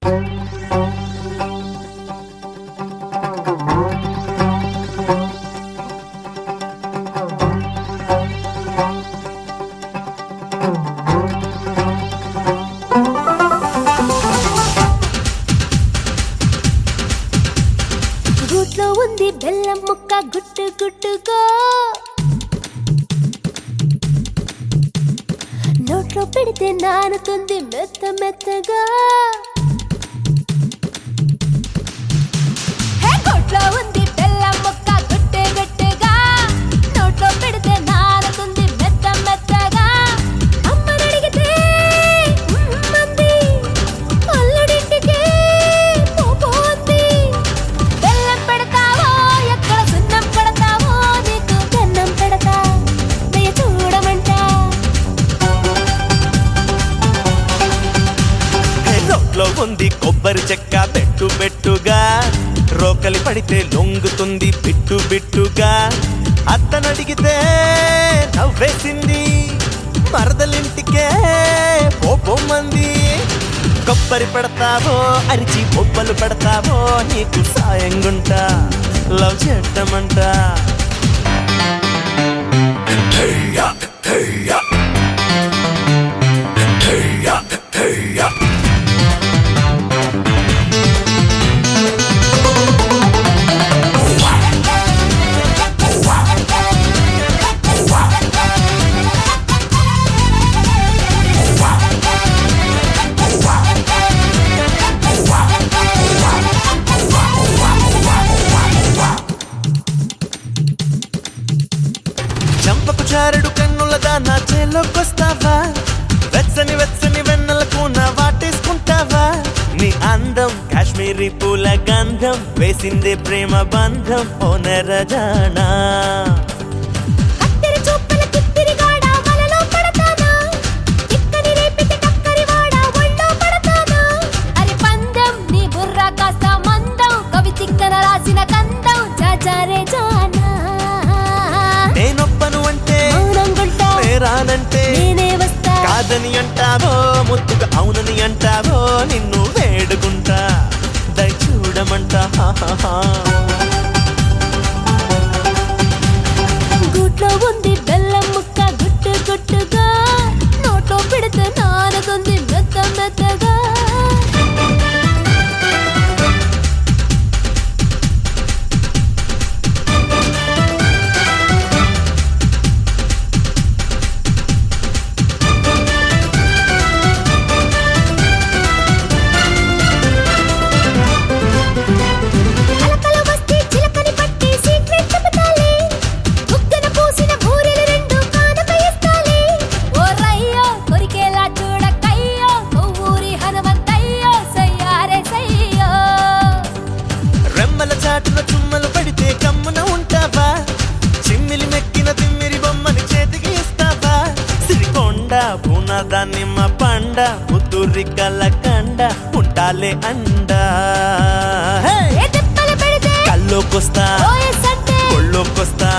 గూట్లో ఉంది బెల్లం ముక్క గుట్టు గుట్టుగా, నోట్లో పెడితే నానుతుంది మెత్త మెత్తగా. గూట్లో ఉంది బెల్లం ముక్క గుట్టు గుట్టుగా, నోట్లో పెడితే నానుతుంది మెత్త మెత్తగా. అమ్మని అడిగితే మంది, అల్లుడింటికే పోపోంది. బెల్లం పెడతావో ఎక్కడ సున్నం పెడతావో, నీకు కన్నం పెడతా దయ చూడమంట. నోట్లో ఉంది కొబ్బరి చెక్క పెట్టు పెట్టుగా, రోకలి పడితే లొంగుతుంది బిట్టు బిట్టుగా. అత్తనడిగితే నవ్వేసింది, మరదలింటికే పోపోమంది. కొబ్బరి పెడతావో అరిచి బొబ్బలు పెడతావో, నీకు సాయంగుంటా లవ్ చేద్దామంట. చంపకు చారుడు కన్నులదా నా చేలోకొస్తావా, వెచ్చని వెచ్చని వెన్నెలకు నా వాటేసుకుంటావా. నీ అందం కాశ్మీరీ పూల గంధం, వేసిందే ప్రేమ బంధం ఓ నరజానా. కత్తిరి చూపుల కిత్తిరి గాడ వలలో పడతానా, చిక్కని రేపితే టక్కరి వాడ ఒళ్ళో పడతానా. అరి పందెం నీ బుర్ర కాస్త మందం, కవి తిక్కన రాసిన కందం చాచారే జానా. నేనొప్పను అంటే మౌనంగుంటా నేరానంటే నేనే వస్తా. కాదని అంటావో ముద్దుగా అవునని అంటావో, నిన్ను వేడుకుంటా దయ చూడమంట. గూట్లో ఉంది బెల్లం ముక్క గుట్టు గుట్టుగా, నోట్లో పెడితే నానుతుంది మెత్త మెత్తగా. అలకల వస్తే చిలకని పట్టి సీక్రెట్ చెబుతాలే, బుగ్గన పూసిన బూరెలు రెండు కానుక ఇస్తాలే. ఓ రయ్యో కొరికేలా చూడకయ్యో, కొవ్వూరి హనుమంతయ్యో సయ్యారే సయ్యో. రెమ్మల చాటున చుమ్మలు పడితే కమ్మున ఉంటావా, చిమ్మిలి మెక్కిన తిమ్మిరి బొమ్మని చేతికి ఇస్తావా. సిరికొండ పూనదా నిమ్మ పండ, పుత్తూరి కలకండ ఉంటాలే అండ. ఏ తిప్పలు పెడితే కల్లోకొస్తా ఓఎస్ అంటే ఒళ్ళోకొస్తా.